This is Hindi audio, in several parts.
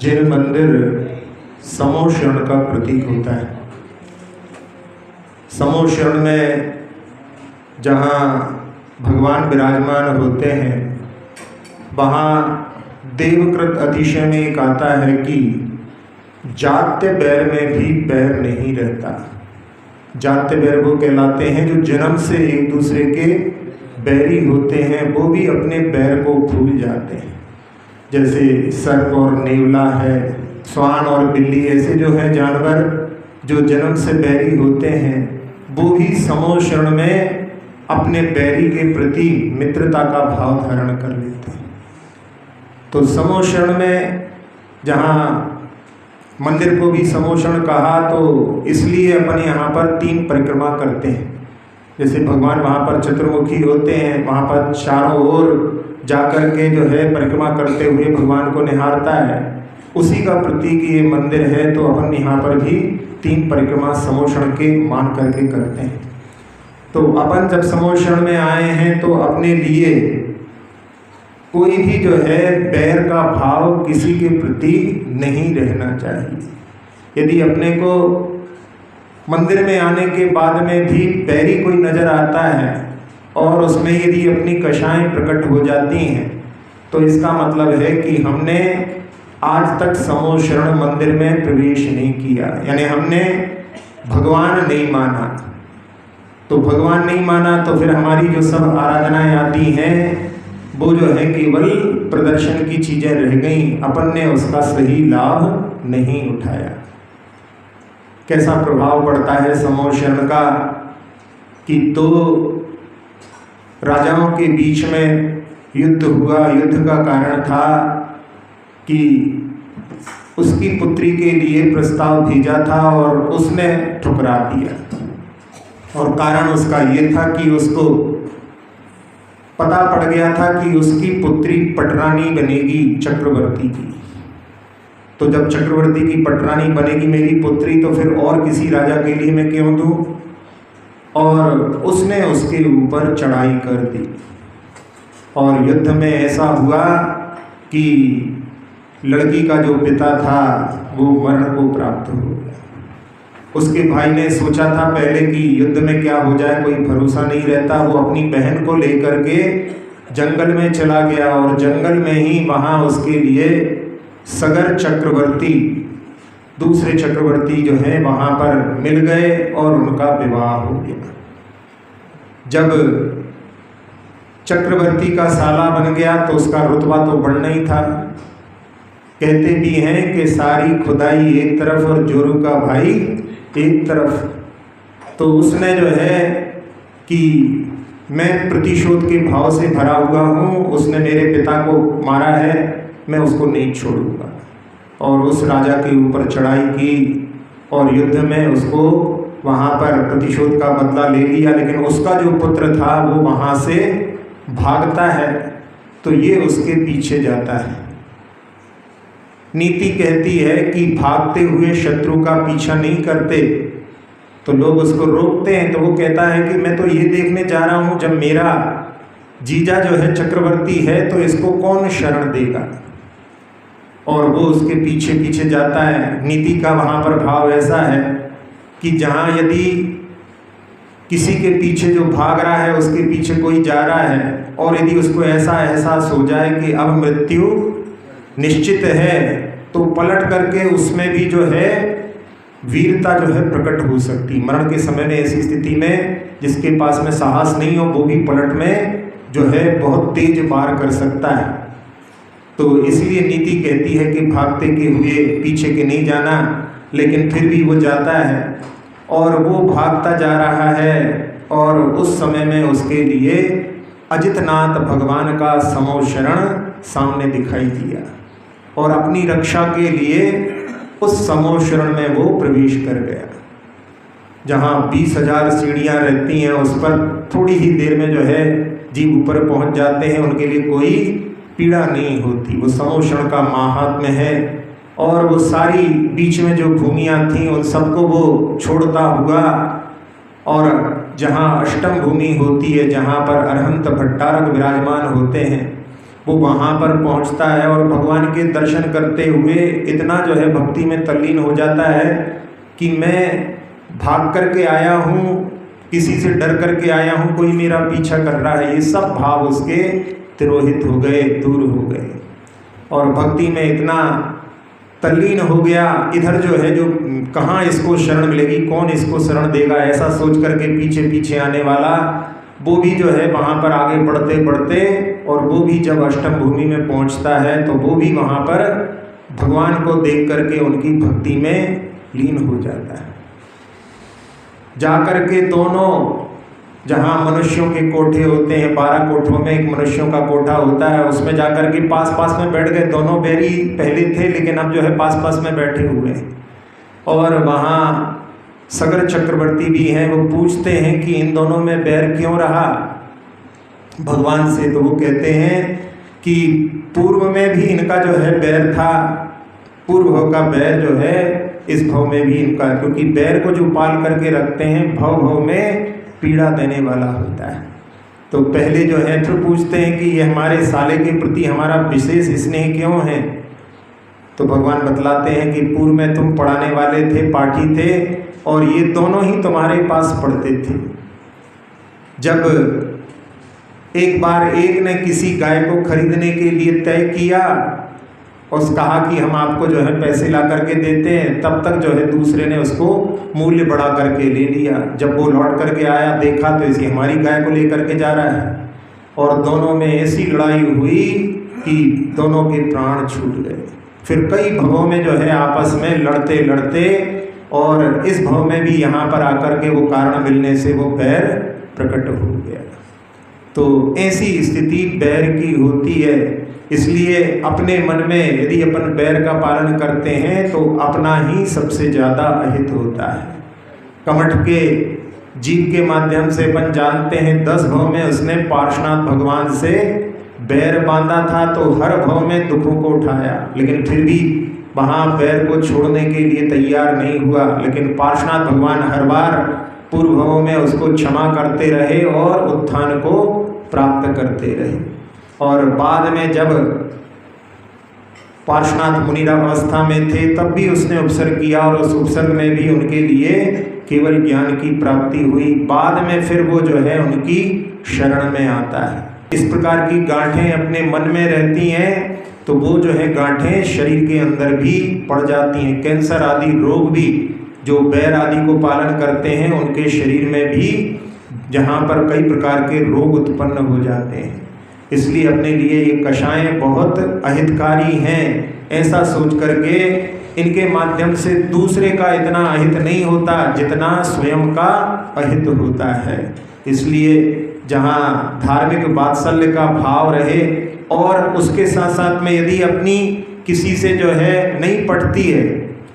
जैन मंदिर समोशरण का प्रतीक होता है। समोशरण में जहाँ भगवान विराजमान होते हैं वहाँ देवकृत अतिशय में एक आता है कि जात्य बैर में भी बैर नहीं रहता। जात्य बैर वो कहलाते हैं जो जन्म से एक दूसरे के बैरी होते हैं, वो भी अपने बैर को भूल जाते हैं। जैसे सर्प और नेवला है, स्वान और बिल्ली, ऐसे जो है जानवर जो जन्म से बैरी होते हैं, वो भी समोशरण में अपने बैरी के प्रति मित्रता का भाव धारण कर लेते हैं। तो समोशरण में जहाँ मंदिर को भी समोशरण कहा तो इसलिए अपन यहाँ पर 3 परिक्रमा करते हैं। जैसे भगवान वहाँ पर चतुर्मुखी होते हैं, वहाँ पर चारों ओर जाकर के जो है परिक्रमा करते हुए भगवान को निहारता है, उसी का प्रतीक ये मंदिर है। तो अपन यहाँ पर भी 3 परिक्रमा समोशरण के मान करके करते हैं। तो अपन जब समोशरण में आए हैं तो अपने लिए कोई भी जो है बैर का भाव किसी के प्रति नहीं रहना चाहिए। यदि अपने को मंदिर में आने के बाद में भी बैरी कोई नज़र आता है और उसमें यदि अपनी कषाएं प्रकट हो जाती हैं तो इसका मतलब है कि हमने आज तक समोशरण मंदिर में प्रवेश नहीं किया, यानी हमने भगवान नहीं माना। तो भगवान नहीं माना तो फिर हमारी जो सब आराधनाएं आती हैं वो जो है केवल प्रदर्शन की चीज़ें रह गईं, अपन ने उसका सही लाभ नहीं उठाया। कैसा प्रभाव पड़ता है समोशरण का कि 2 राजाओं के बीच में युद्ध हुआ। युद्ध का कारण था कि उसकी पुत्री के लिए प्रस्ताव भेजा था और उसने ठुकरा दिया, और कारण उसका ये था कि उसको पता पड़ गया था कि उसकी पुत्री पटरानी बनेगी चक्रवर्ती की। तो जब चक्रवर्ती की पटरानी बनेगी मेरी पुत्री, तो फिर और किसी राजा के लिए मैं क्यों दूं? और उसने उसके ऊपर चढ़ाई कर दी और युद्ध में ऐसा हुआ कि लड़की का जो पिता था वो मरण को प्राप्त हो गया। उसके भाई ने सोचा था पहले कि युद्ध में क्या हो जाए, कोई भरोसा नहीं रहता। वो अपनी बहन को लेकर के जंगल में चला गया और जंगल में ही वहाँ उसके लिए सगर चक्रवर्ती, दूसरे चक्रवर्ती जो हैं वहाँ पर मिल गए और उनका विवाह हो गया। जब चक्रवर्ती का साला बन गया तो उसका रुतबा तो बढ़ना ही था। कहते भी हैं कि सारी खुदाई एक तरफ और जोरू का भाई एक तरफ। तो उसने जो है कि मैं प्रतिशोध के भाव से भरा हुआ हूँ, उसने मेरे पिता को मारा है, मैं उसको नहीं छोड़ूंगा। और उस राजा के ऊपर चढ़ाई की और युद्ध में उसको वहाँ पर प्रतिशोध का बदला ले लिया। लेकिन उसका जो पुत्र था वो वहाँ से भागता है तो ये उसके पीछे जाता है। नीति कहती है कि भागते हुए शत्रु का पीछा नहीं करते, तो लोग उसको रोकते हैं तो वो कहता है कि मैं तो ये देखने जा रहा हूँ जब मेरा जीजा जो है चक्रवर्ती है तो इसको कौन शरण देगा, और वो उसके पीछे पीछे जाता है। नीति का वहाँ पर भाव ऐसा है कि जहाँ यदि किसी के पीछे जो भाग रहा है उसके पीछे कोई जा रहा है और यदि उसको ऐसा एहसास हो जाए कि अब मृत्यु निश्चित है तो पलट करके उसमें भी जो है वीरता जो है प्रकट हो सकती। मरण के समय में ऐसी स्थिति में जिसके पास में साहस नहीं हो वो भी पलट में जो है बहुत तेज वार कर सकता है। तो इसलिए नीति कहती है कि भागते के हुए पीछे के नहीं जाना, लेकिन फिर भी वो जाता है और वो भागता जा रहा है और उस समय में उसके लिए अजितनाथ भगवान का समोशरण सामने दिखाई दिया और अपनी रक्षा के लिए उस समोशरण में वो प्रवेश कर गया। जहाँ 20,000 सीढ़ियाँ रहती हैं उस पर थोड़ी ही देर में जो है जीव ऊपर पहुँच जाते हैं, उनके लिए कोई पीड़ा नहीं होती। वो समोशरण का माहात्म्य है और वो सारी बीच में जो भूमियाँ थीं उन सबको वो छोड़ता हुआ, और जहाँ अष्टम भूमि होती है जहाँ पर अरहंत भट्टारक विराजमान होते हैं वो वहाँ पर पहुँचता है और भगवान के दर्शन करते हुए इतना जो है भक्ति में तल्लीन हो जाता है कि मैं भाग करके आया हूँ, किसी से डर करके आया हूँ, कोई मेरा पीछा कर रहा है, ये सब भाव उसके तिरोहित हो गए, दूर हो गए और भक्ति में इतना तल्लीन हो गया। इधर जो है जो कहाँ इसको शरण मिलेगी, कौन इसको शरण देगा, ऐसा सोच करके पीछे पीछे आने वाला वो भी जो है वहाँ पर आगे बढ़ते बढ़ते और वो भी जब अष्टम भूमि में पहुँचता है तो वो भी वहाँ पर भगवान को देख करके उनकी भक्ति में लीन हो जाता है। जा करके दोनों, जहाँ मनुष्यों के कोठे होते हैं, 12 कोठों में एक मनुष्यों का कोठा होता है, उसमें जा करके पास पास में बैठ गए। दोनों बैरी पहले थे लेकिन अब जो है पास पास में बैठे हुए हैं और वहाँ सगर चक्रवर्ती भी हैं। वो पूछते हैं कि इन दोनों में बैर क्यों रहा भगवान से, तो वो कहते हैं कि पूर्व में भी इनका जो है बैर था, पूर्व भव का बैर जो है इस भव में भी इनका, क्योंकि बैर को जो पाल करके रखते हैं भव भव में पीड़ा देने वाला होता है। तो पहले जो है फिर पूछते हैं कि ये हमारे साले के प्रति हमारा विशेष स्नेह क्यों है, तो भगवान बतलाते हैं कि पूर्व में तुम पढ़ाने वाले थे, पाठी थे और ये दोनों ही तुम्हारे पास पढ़ते थे। जब एक बार एक ने किसी गाय को खरीदने के लिए तय किया और कहा कि हम आपको जो है पैसे ला करके देते हैं, तब तक जो है दूसरे ने उसको मूल्य बढ़ा करके ले लिया। जब वो लौट करके आया देखा तो इसी हमारी गाय को लेकर के जा रहा है और दोनों में ऐसी लड़ाई हुई कि दोनों के प्राण छूट गए। फिर कई भवों में जो है आपस में लड़ते लड़ते और इस भव में भी यहाँ पर आकर के वो कारण मिलने से वो बैर प्रकट हो गया। तो ऐसी स्थिति बैर की होती है। इसलिए अपने मन में यदि अपन बैर का पालन करते हैं तो अपना ही सबसे ज़्यादा अहित होता है। कमठ के जीव के माध्यम से अपन जानते हैं 10 भव में उसने पार्श्वनाथ भगवान से बैर बांधा था तो हर भव में दुखों को उठाया, लेकिन फिर भी वहाँ बैर को छोड़ने के लिए तैयार नहीं हुआ। लेकिन पार्श्वनाथ भगवान हर बार पूर्व भवों में उसको क्षमा करते रहे और उत्थान को प्राप्त करते रहे। और बाद में जब पार्श्वनाथ मुनिरावस्था में थे तब भी उसने उपसर्ग किया और उस उपसर्ग में भी उनके लिए केवल ज्ञान की प्राप्ति हुई। बाद में फिर वो जो है उनकी शरण में आता है। इस प्रकार की गांठें अपने मन में रहती हैं तो वो जो है गांठें शरीर के अंदर भी पड़ जाती हैं। कैंसर आदि रोग भी जो बैर आदि को पालन करते हैं उनके शरीर में भी जहाँ पर कई प्रकार के रोग उत्पन्न हो जाते हैं। इसलिए अपने लिए ये कषायें बहुत अहितकारी हैं। ऐसा सोच करके इनके माध्यम से दूसरे का इतना अहित नहीं होता जितना स्वयं का अहित होता है। इसलिए जहाँ धार्मिक वात्सल्य का भाव रहे और उसके साथ साथ में यदि अपनी किसी से जो है नहीं पटती है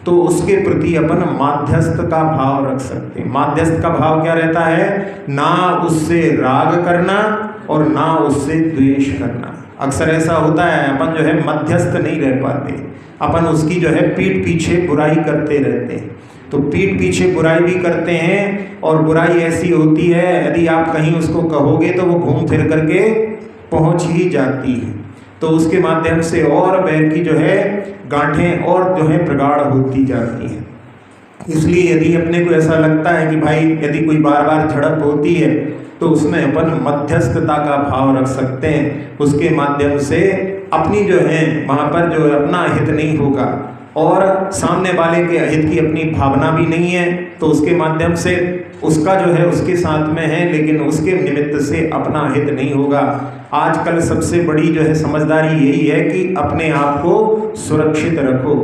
तो उसके प्रति अपन माध्यस्थ का भाव रख सकते हैं। माध्यस्थ का भाव क्या रहता है? ना उससे राग करना और ना उससे द्वेष करना। अक्सर ऐसा होता है अपन जो है मध्यस्थ नहीं रह पाते, अपन उसकी जो है पीठ पीछे बुराई करते रहते हैं। तो पीठ पीछे बुराई भी करते हैं और बुराई ऐसी होती है यदि आप कहीं उसको कहोगे तो वो घूम फिर करके पहुंच ही जाती है। तो उसके माध्यम से और बैर की जो है गांठें और जो है प्रगाढ़ होती जाती हैं। इसलिए यदि अपने को ऐसा लगता है कि भाई यदि कोई बार बार झड़प होती है तो उसमें अपन मध्यस्थता का भाव रख सकते हैं। उसके माध्यम से अपनी जो है वहाँ पर जो है अपना हित नहीं होगा और सामने वाले के अहित की अपनी भावना भी नहीं है, तो उसके माध्यम से उसका जो है उसके साथ में है लेकिन उसके निमित्त से अपना हित नहीं होगा। आजकल सबसे बड़ी जो है समझदारी यही है कि अपने आप को सुरक्षित रखो।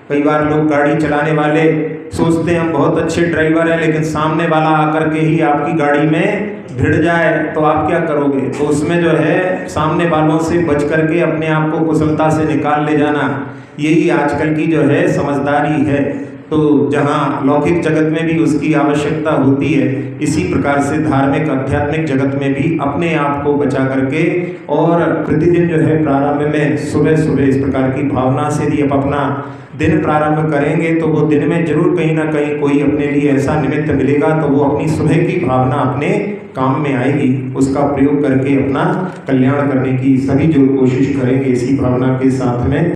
कई बार लोग गाड़ी चलाने वाले सोचते हैं हम बहुत अच्छे ड्राइवर हैं, लेकिन सामने वाला आकर के ही आपकी गाड़ी में भिड़ जाए तो आप क्या करोगे? तो उसमें जो है सामने वालों से बच करके अपने आप को कुशलता से निकाल ले जाना, यही आजकल की जो है समझदारी है। तो जहाँ लौकिक जगत में भी उसकी आवश्यकता होती है, इसी प्रकार से धार्मिक आध्यात्मिक जगत में भी अपने आप को बचा करके और प्रतिदिन जो है प्रारंभ में सुबह सुबह इस प्रकार की भावना से यदि आप अपना दिन प्रारंभ करेंगे तो वो दिन में जरूर कहीं ना कहीं कोई अपने लिए ऐसा निमित्त मिलेगा, तो वो अपनी सुबह की भावना अपने काम में आएगी, उसका प्रयोग करके अपना कल्याण करने की सभी जो कोशिश करेंगे इसी भावना के साथ में।